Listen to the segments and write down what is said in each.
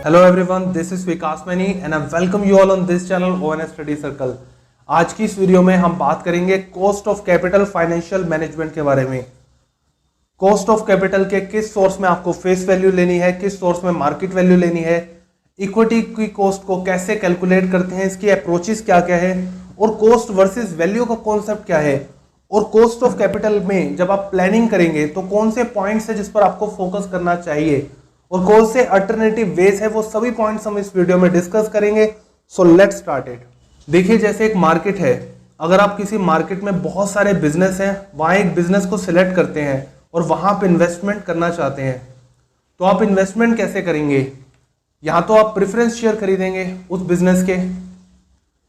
Hello everyone, this is Vikas Mani and I welcome you all on this channel ONS Study Circle। आज की इस video में हम बात करेंगे cost of capital financial management के बारे में। कॉस्ट ऑफ कैपिटल के किस सोर्स में आपको फेस वैल्यू लेनी है, किस सोर्स में मार्केट वैल्यू लेनी है, इक्विटी की कॉस्ट को कैसे कैलकुलेट करते हैं, इसकी अप्रोचेस क्या क्या है और कॉस्ट वर्सेस वैल्यू का कॉन्सेप्ट क्या है, और कॉस्ट ऑफ कैपिटल में जब आप प्लानिंग करेंगे तो कौन से पॉइंट्स है जिस पर आपको फोकस करना चाहिए और कौन से अल्टरनेटिव वेज है, वो सभी पॉइंट्स हम इस वीडियो में डिस्कस करेंगे। So let's start it. देखिए, जैसे एक मार्केट है, अगर आप किसी मार्केट में बहुत सारे बिजनेस हैं, वहां एक बिजनेस को सिलेक्ट करते हैं और वहां पे इन्वेस्टमेंट करना चाहते हैं, तो आप इन्वेस्टमेंट कैसे करेंगे? या तो आप प्रेफरेंस शेयर खरीदेंगे उस बिजनेस के,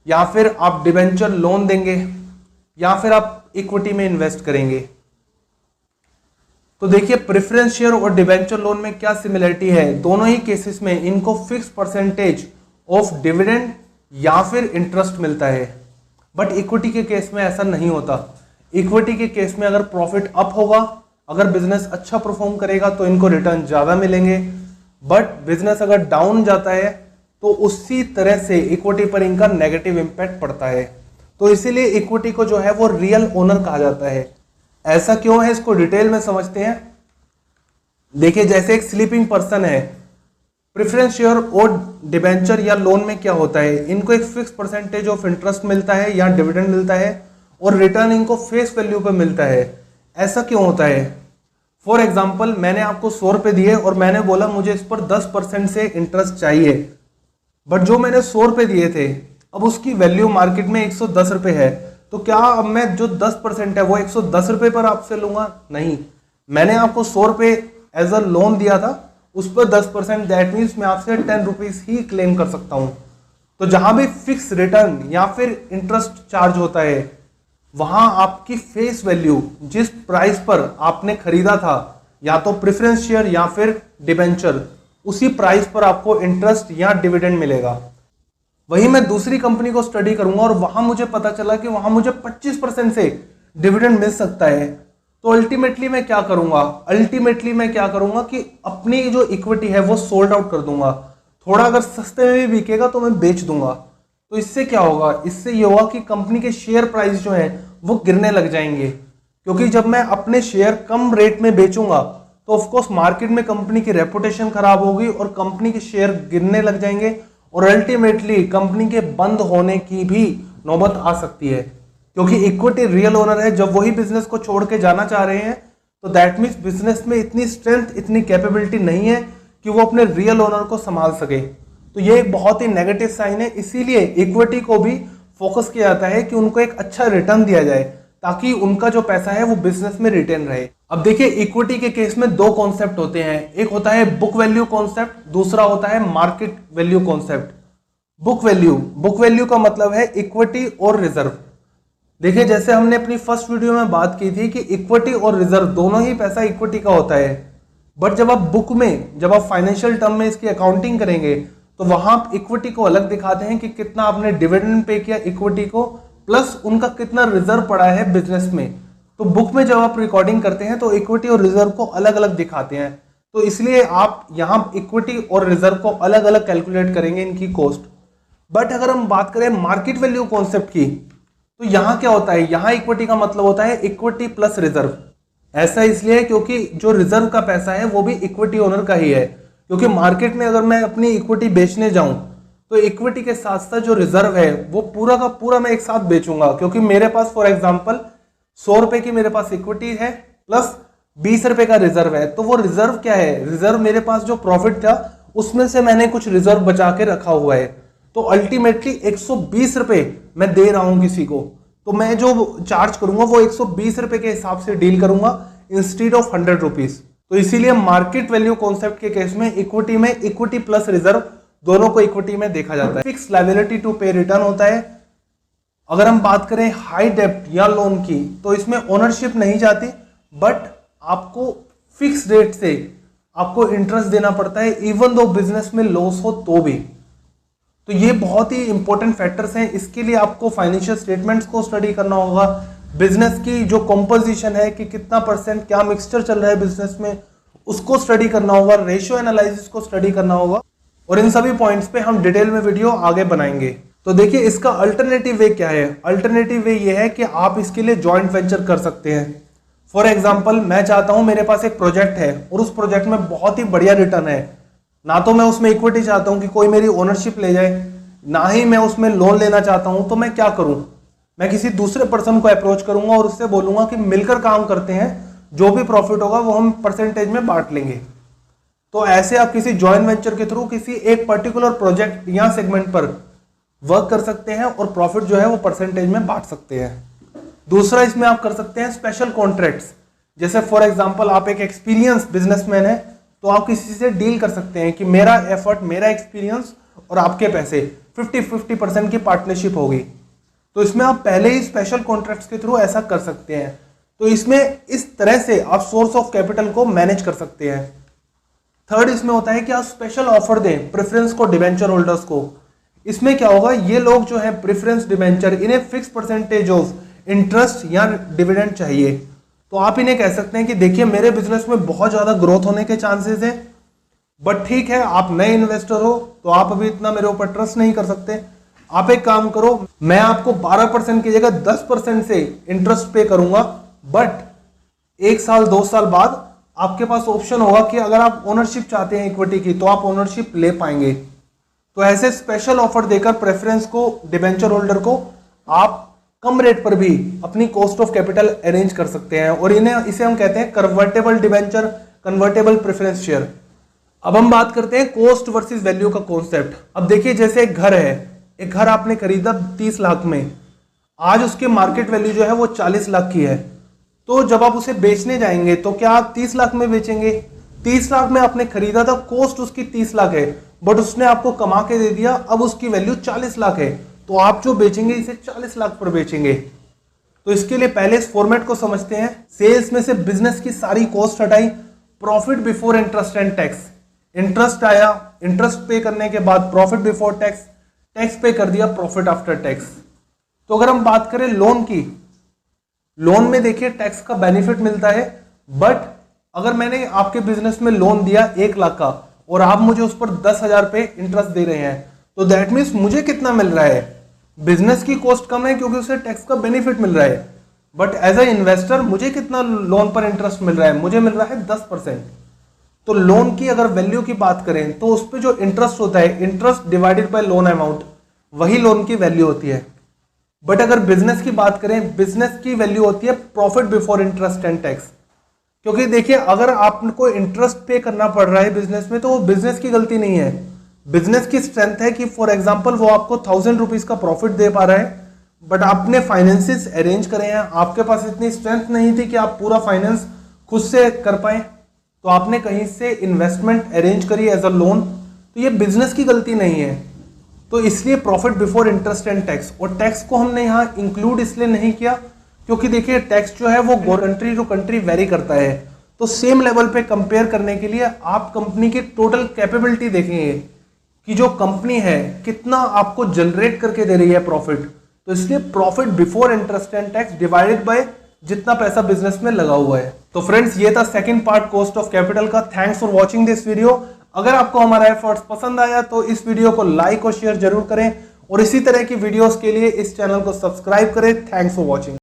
या फिर आप डिबेंचर लोन देंगे, या फिर आप इक्विटी में इन्वेस्ट करेंगे। तो देखिए, प्रेफरेंस शेयर और डिबेंचर लोन में क्या सिमिलरिटी है? दोनों ही केसेस में इनको फिक्स परसेंटेज ऑफ डिविडेंड या फिर इंटरेस्ट मिलता है, बट इक्विटी के केस में ऐसा नहीं होता। इक्विटी के केस में अगर प्रॉफिट अप होगा, अगर बिजनेस अच्छा परफॉर्म करेगा तो इनको रिटर्न ज्यादा मिलेंगे, बट बिजनेस अगर डाउन जाता है तो उसी तरह से इक्विटी पर इनका नेगेटिव इंपैक्ट पड़ता है। तो इसीलिए इक्विटी को जो है वो रियल ओनर कहा जाता है। ऐसा क्यों है, इसको डिटेल में समझते हैं। देखिए, जैसे एक स्लीपिंग पर्सन है, प्रेफरेंस शेयर और डिबेंचर या लोन में क्या होता है, इनको एक फिक्स परसेंटेज ऑफ इंटरेस्ट मिलता है या डिविडेंड मिलता है और रिटर्न इनको फेस वैल्यू पे मिलता है। ऐसा क्यों होता है? फॉर एग्जाम्पल, मैंने आपको 100 रुपए दिए और मैंने बोला मुझे इस पर 10% से इंटरेस्ट चाहिए, बट जो मैंने 100 रुपए दिए थे अब उसकी वैल्यू मार्केट में 110 रुपए है, तो क्या अब मैं जो 10% है वो 110 रुपए पर आपसे लूंगा? नहीं, मैंने आपको 100 रुपए एज अ लोन दिया था, उस पर 10%, दैट मीन्स मैं आपसे 10 रुपीज ही क्लेम कर सकता हूं। तो जहां भी फिक्स रिटर्न या फिर इंटरेस्ट चार्ज होता है, वहां आपकी फेस वैल्यू, जिस प्राइस पर आपने खरीदा था या तो प्रेफरेंस शेयर या फिर डिबेंचर, उसी प्राइस पर आपको इंटरेस्ट या डिविडेंड मिलेगा। वही मैं दूसरी कंपनी को स्टडी करूंगा और वहां मुझे पता चला कि वहां मुझे 25% से डिविडेंड मिल सकता है, तो अल्टीमेटली मैं क्या करूंगा कि अपनी जो इक्विटी है वो सोल्ड आउट कर दूंगा। थोड़ा अगर सस्ते में भी बिकेगा तो मैं बेच दूंगा। तो इससे क्या होगा? इससे ये होगा कि कंपनी के शेयर प्राइस जो है वो गिरने लग जाएंगे, क्योंकि जब मैं अपने शेयर कम रेट में बेचूंगा तो ऑफकोर्स मार्केट में कंपनी की रेपुटेशन खराब होगी और कंपनी के शेयर गिरने लग जाएंगे और अल्टीमेटली कंपनी के बंद होने की भी नौबत आ सकती है, क्योंकि इक्विटी रियल ओनर है। जब वही बिजनेस को छोड़ के जाना चाह रहे हैं तो दैट मीन्स बिजनेस में इतनी स्ट्रेंथ, इतनी कैपेबिलिटी नहीं है कि वो अपने रियल ओनर को संभाल सके। तो ये एक बहुत ही नेगेटिव साइन है। इसीलिए इक्विटी को भी फोकस किया जाता है कि उनको एक अच्छा रिटर्न दिया जाए ताकि उनका जो पैसा है वो बिजनेस में रिटेन रहे। अब देखिए, इक्विटी के केस में दो कॉन्सेप्ट होते हैं, एक होता है बुक वैल्यू कॉन्सेप्ट, दूसरा होता है market value concept. Book value का मतलब है इक्विटी और रिजर्व। देखिए, जैसे हमने अपनी फर्स्ट वीडियो में बात की थी कि इक्विटी और रिजर्व दोनों ही पैसा इक्विटी का होता है, बट जब आप बुक में, जब आप फाइनेंशियल टर्म में इसकी अकाउंटिंग करेंगे तो वहां आप इक्विटी को अलग दिखाते हैं कि कितना आपने डिविडेंड पे किया इक्विटी को, प्लस उनका कितना रिजर्व पड़ा है बिजनेस में। तो बुक में जब आप रिकॉर्डिंग करते हैं तो इक्विटी और रिजर्व को अलग अलग दिखाते हैं, तो इसलिए आप यहां इक्विटी और रिजर्व को अलग अलग कैलकुलेट करेंगे इनकी कॉस्ट। बट अगर हम बात करें मार्केट वैल्यू कॉन्सेप्ट की, तो यहां क्या होता है? यहां इक्विटी का मतलब होता है इक्विटी प्लस रिजर्व। ऐसा इसलिए क्योंकि जो रिजर्व का पैसा है वो भी इक्विटी ओनर का ही है, क्योंकि मार्केट में अगर मैं अपनी इक्विटी बेचने जाऊं तो इक्विटी के साथ साथ जो रिजर्व है वो पूरा का पूरा मैं एक साथ बेचूंगा, क्योंकि मेरे पास फॉर एग्जांपल 100 रुपए की मेरे पास इक्विटी है प्लस 20 रुपए का रिजर्व है। तो वो रिजर्व क्या है? रिजर्व मेरे पास जो प्रॉफिट था उसमें से मैंने कुछ रिजर्व बचा के रखा हुआ है, तो अल्टीमेटली 120 रुपए मैं दे रहा हूं किसी को, तो मैं जो चार्ज करूंगा वो 120 रुपए के हिसाब से डील करूंगा इंस्टीड ऑफ 100 रुपीज। तो इसीलिए मार्केट वैल्यू कॉन्सेप्ट के केस में इक्विटी प्लस रिजर्व दोनों को इक्विटी में देखा जाता है। फिक्स लायबिलिटी टू पे रिटर्न होता है। अगर हम बात करें हाई डेप्ट या लोन की, तो इसमें ओनरशिप नहीं जाती, बट आपको फिक्स रेट से आपको इंटरेस्ट देना पड़ता है, इवन दो बिजनेस में लॉस हो तो भी। तो ये बहुत ही इंपॉर्टेंट फैक्टर्स हैं। इसके लिए आपको फाइनेंशियल स्टेटमेंट्स को स्टडी करना होगा, बिजनेस की जो कंपोजिशन है कि कितना परसेंट क्या मिक्सचर चल रहा है बिजनेस में, उसको स्टडी करना होगा, रेशियो एनालिसिस को स्टडी करना होगा। और इन सभी पॉइंट्स पे हम डिटेल में वीडियो आगे बनाएंगे। तो देखिए इसका अल्टरनेटिव वे क्या है। अल्टरनेटिव वे ये है कि आप इसके लिए जॉइंट वेंचर कर सकते हैं। फॉर एग्जाम्पल मैं चाहता हूं मेरे पास एक प्रोजेक्ट है और उस प्रोजेक्ट में बहुत ही बढ़िया रिटर्न है, ना तो मैं उसमें इक्विटी चाहता हूं कि कोई मेरी ओनरशिप ले जाए, ना ही मैं उसमें लोन लेना चाहता हूं। तो मैं क्या करूं, मैं किसी दूसरे पर्सन को अप्रोच करूंगा और उससे बोलूंगा कि मिलकर काम करते हैं, जो भी प्रॉफिट होगा वो हम परसेंटेज में बांट लेंगे। तो ऐसे आप किसी जॉइंट वेंचर के थ्रू किसी एक पर्टिकुलर प्रोजेक्ट या सेगमेंट पर वर्क कर सकते हैं और प्रॉफिट जो है वो परसेंटेज में बांट सकते हैं। दूसरा इसमें आप कर सकते हैं स्पेशल कॉन्ट्रैक्ट्स। जैसे फॉर एग्जांपल आप एक एक्सपीरियंस बिजनेसमैन है तो आप किसी से डील कर सकते हैं कि मेरा एफर्ट, मेरा एक्सपीरियंस और आपके पैसे 50-50% की पार्टनरशिप होगी। तो इसमें आप पहले ही स्पेशल कॉन्ट्रैक्ट्स के थ्रू ऐसा कर सकते हैं। तो इसमें इस तरह से आप सोर्स ऑफ कैपिटल को मैनेज कर सकते हैं। थर्ड इसमें होता है कि आप स्पेशल ऑफर दें प्रेफरेंस को डिवेंचर होल्डर्स को। इसमें क्या होगा, ये लोग जो है प्रेफरेंस डिवेंचर, इन्हें फिक्स परसेंटेज ऑफ इंटरेस्ट या डिविडेंड चाहिए। तो आप इन्हें कह सकते हैं कि देखिए मेरे बिजनेस में बहुत ज्यादा ग्रोथ होने के चांसेस हैं, बट ठीक है आप नए इन्वेस्टर हो तो आप अभी इतना मेरे ऊपर ट्रस्ट नहीं कर सकते। आप एक काम करो, मैं आपको 12% की जगह 10% से इंटरेस्ट पे करूंगा, बट 1 साल 2 साल बाद आपके पास ऑप्शन होगा कि अगर आप ओनरशिप चाहते हैं इक्विटी की तो आप ओनरशिप ले पाएंगे। तो ऐसे स्पेशल ऑफर देकर प्रेफरेंस को, डिबेंचर होल्डर को आप कम रेट पर भी अपनी कॉस्ट ऑफ कैपिटल अरेंज कर सकते हैं और इसे हम कहते हैं convertible debenture, convertible preference share. अब हम बात करते हैं कॉस्ट वर्सेस वैल्यू का कॉन्सेप्ट। अब देखिए जैसे एक घर है, एक घर आपने खरीदा 30 लाख में, आज उसकी मार्केट वैल्यू जो है वो 40 लाख की है। तो जब आप उसे बेचने जाएंगे तो क्या आप 30 लाख में बेचेंगे? 30 लाख में आपने खरीदा था, कॉस्ट उसकी 30 लाख है, बट उसने आपको कमा के दे दिया, अब उसकी वैल्यू 40 लाख है। तो आप जो बेचेंगे इसे 40 लाख पर बेचेंगे। तो इसके लिए पहले इस फॉर्मेट को समझते हैं। सेल्स में से बिजनेस की सारी कॉस्ट हटाई, profit before interest and tax. Interest आया, इंटरेस्ट पे करने के बाद प्रॉफिट बिफोर टैक्स, टैक्स पे कर दिया, प्रॉफिट आफ्टर टैक्स। तो अगर हम बात करें लोन की, लोन में देखिए टैक्स का बेनिफिट मिलता है, बट अगर मैंने आपके बिजनेस में लोन दिया 1 लाख का और आप मुझे उस पर 10,000 पे इंटरेस्ट दे रहे हैं, तो दैट मीन्स मुझे कितना मिल रहा है? बिजनेस की कॉस्ट कम है क्योंकि उसे टैक्स का बेनिफिट मिल रहा है, बट एज ए इन्वेस्टर मुझे कितना लोन पर इंटरेस्ट मिल रहा है? मुझे मिल रहा है 10%। तो लोन की अगर वैल्यू की बात करें तो उस पर जो इंटरेस्ट होता है, interest divided by loan amount, वही लोन की वैल्यू होती है। बट अगर बिजनेस की बात करें, बिजनेस की वैल्यू होती है profit before interest and tax. क्योंकि देखिए अगर आपको इंटरेस्ट पे करना पड़ रहा है बिजनेस में तो वो बिजनेस की गलती नहीं है, बिजनेस की स्ट्रेंथ है कि फॉर एग्जांपल वो आपको 1000 रुपीज का प्रॉफिट दे पा रहा है, बट आपने फाइनेंसिस अरेंज करे हैं, आपके पास इतनी स्ट्रेंथ नहीं थी कि आप पूरा फाइनेंस खुद से कर पाए, तो आपने कहीं से इन्वेस्टमेंट अरेंज करी एज अ लोन। तो ये बिजनेस की गलती नहीं है। तो इसलिए profit before interest and tax, और टैक्स को हमने यहाँ इंक्लूड इसलिए नहीं किया क्योंकि देखिए टैक्स जो है वो कंट्री टू कंट्री वेरी करता है। तो सेम लेवल पे कंपेयर करने के लिए आप कंपनी की टोटल कैपेबिलिटी देखेंगे कि जो कंपनी है कितना आपको जनरेट करके दे रही है प्रॉफिट। तो इसलिए profit before interest and tax divided by जितना पैसा बिजनेस में लगा हुआ है। तो फ्रेंड्स ये था second part cost of capital का। Thanks for watching this video. अगर आपको हमारा एफर्ट्स पसंद आया तो इस वीडियो को लाइक और शेयर जरूर करें और इसी तरह की वीडियोस के लिए इस चैनल को सब्सक्राइब करें। Thanks for watching.